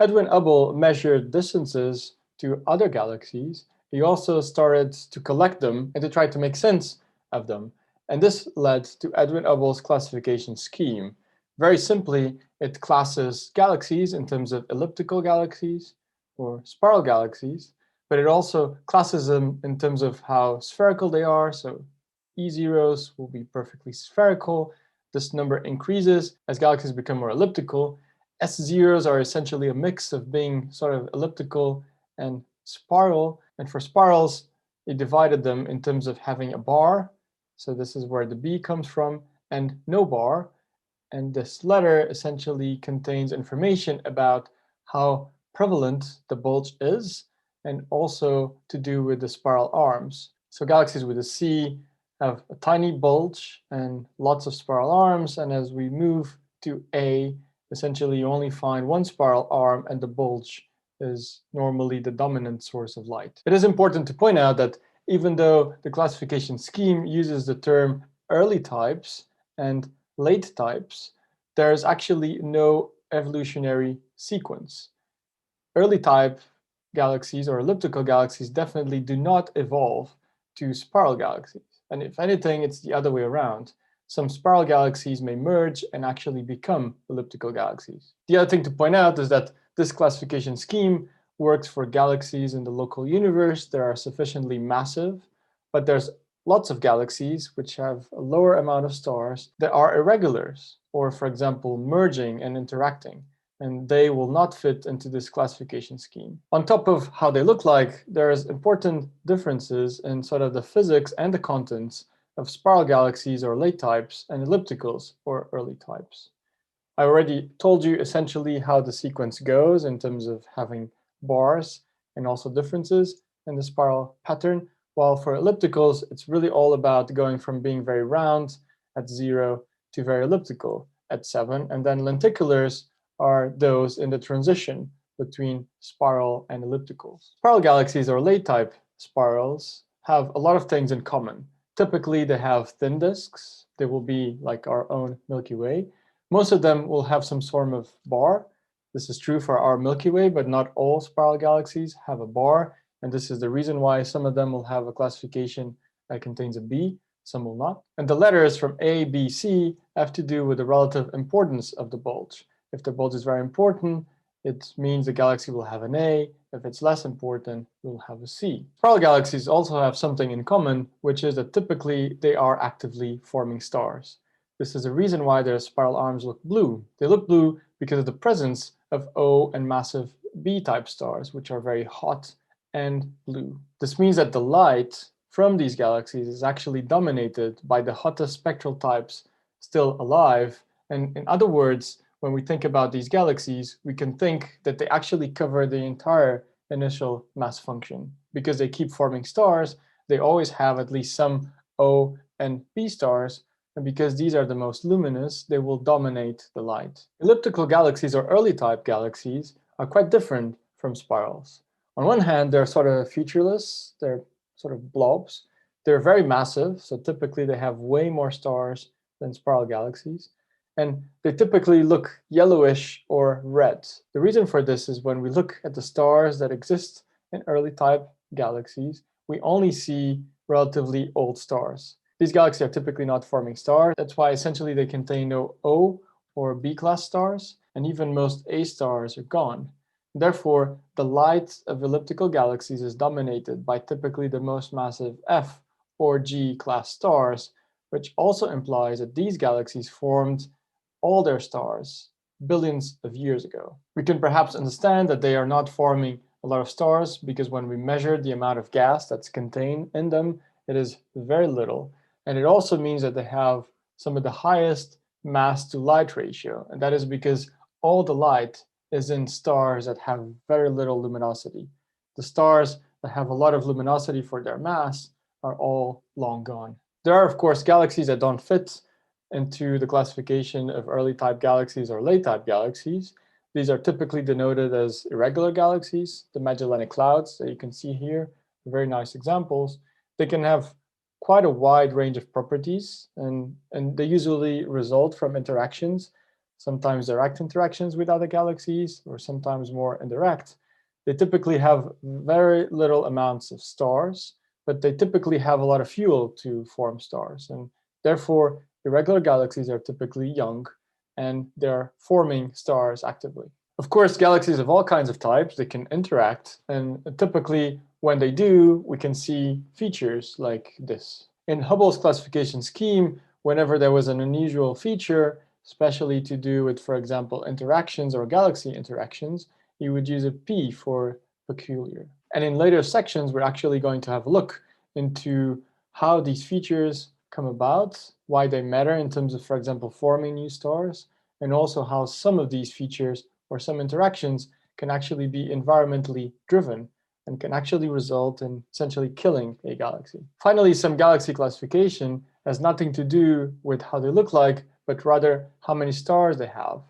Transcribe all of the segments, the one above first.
Edwin Hubble measured distances to other galaxies. He also started to collect them and to try to make sense of them. And this led to Edwin Hubble's classification scheme. Very simply, it classes galaxies in terms of elliptical galaxies or spiral galaxies, but it also classes them in terms of how spherical they are. So E0s will be perfectly spherical. This number increases as galaxies become more elliptical. S0s are essentially a mix of being sort of elliptical and spiral. And for spirals, they divided them in terms of having a bar. So this is where the B comes from, and no bar. And this letter essentially contains information about how prevalent the bulge is, and also to do with the spiral arms. So galaxies with a C have a tiny bulge and lots of spiral arms. And as we move to A, essentially you only find one spiral arm, and the bulge is normally the dominant source of light. It is important to point out that even though the classification scheme uses the term early types and late types, there is actually no evolutionary sequence. Early type galaxies or elliptical galaxies definitely do not evolve to spiral galaxies. And if anything, it's the other way around. Some spiral galaxies may merge and actually become elliptical galaxies. The other thing to point out is that this classification scheme works for galaxies in the local universe that are sufficiently massive, but there's lots of galaxies which have a lower amount of stars that are irregulars, or for example, merging and interacting, and they will not fit into this classification scheme. On top of how they look like, there's important differences in sort of the physics and the contents of spiral galaxies or late types and ellipticals or early types. I already told you essentially how the sequence goes in terms of having bars and also differences in the spiral pattern, while for ellipticals, it's really all about going from being very round at 0 to very elliptical at 7, and then lenticulars are those in the transition between spiral and ellipticals. Spiral galaxies or late type spirals have a lot of things in common. Typically, they have thin disks. They will be like our own Milky Way. Most of them will have some sort of bar. This is true for our Milky Way, but not all spiral galaxies have a bar. And this is the reason why some of them will have a classification that contains a B, some will not. And the letters from A, B, C have to do with the relative importance of the bulge. If the bulge is very important, it means the galaxy will have an A. If it's less important, it will have a C. Spiral galaxies also have something in common, which is that typically they are actively forming stars. This is the reason why their spiral arms look blue. They look blue because of the presence of O and massive B-type stars, which are very hot and blue. This means that the light from these galaxies is actually dominated by the hottest spectral types still alive. And in other words, when we think about these galaxies, we can think that they actually cover the entire initial mass function. Because they keep forming stars, they always have at least some O and B stars, and because these are the most luminous, they will dominate the light. Elliptical galaxies or early type galaxies are quite different from spirals. On one hand, they're sort of featureless, they're sort of blobs. They're very massive, so typically they have way more stars than spiral galaxies. And they typically look yellowish or red. The reason for this is when we look at the stars that exist in early type galaxies, we only see relatively old stars. These galaxies are typically not forming stars. That's why essentially they contain no O or B-class stars, and even most A stars are gone. Therefore, the light of elliptical galaxies is dominated by typically the most massive F or G-class stars, which also implies that these galaxies formed all their stars billions of years ago. We can perhaps understand that they are not forming a lot of stars because when we measure the amount of gas that's contained in them, it is very little. And it also means that they have some of the highest mass to light ratio. And that is because all the light is in stars that have very little luminosity. The stars that have a lot of luminosity for their mass are all long gone. There are, of course, galaxies that don't fit into the classification of early type galaxies or late type galaxies. These are typically denoted as irregular galaxies. The Magellanic Clouds that you can see here are very nice examples. They can have quite a wide range of properties, and they usually result from interactions sometimes direct interactions with other galaxies, or sometimes more indirect, they typically have very little amounts of stars, but they typically have a lot of fuel to form stars. And therefore, irregular galaxies are typically young, and they're forming stars actively. Of course, galaxies of all kinds of types, they can interact, and typically when they do, we can see features like this. In Hubble's classification scheme, whenever there was an unusual feature, especially to do with, for example, interactions or galaxy interactions, you would use a P for peculiar. And in later sections, we're actually going to have a look into how these features come about, why they matter in terms of, for example, forming new stars, and also how some of these features or some interactions can actually be environmentally driven and can actually result in essentially killing a galaxy. Finally, some galaxy classification has nothing to do with how they look like, but rather how many stars they have.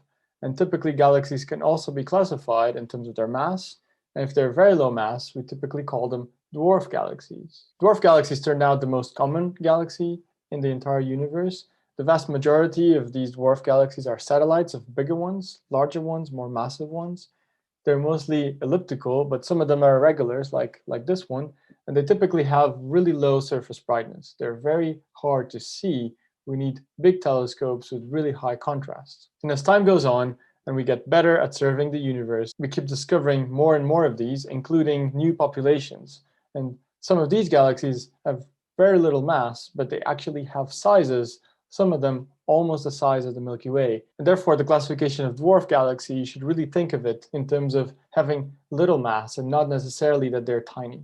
And typically, galaxies can also be classified in terms of their mass. And if they're very low mass, we typically call them dwarf galaxies. Dwarf galaxies turn out the most common galaxy in the entire universe. The vast majority of these dwarf galaxies are satellites of bigger ones, larger ones, more massive ones. They're mostly elliptical, but some of them are irregulars, like this one, and they typically have really low surface brightness. They're very hard to see. We need big telescopes with really high contrast. And as time goes on and we get better at surveying the universe, we keep discovering more and more of these, including new populations. And some of these galaxies have very little mass, but they actually have sizes, some of them almost the size of the Milky Way. And therefore, the classification of dwarf galaxies, you should really think of it in terms of having little mass and not necessarily that they're tiny.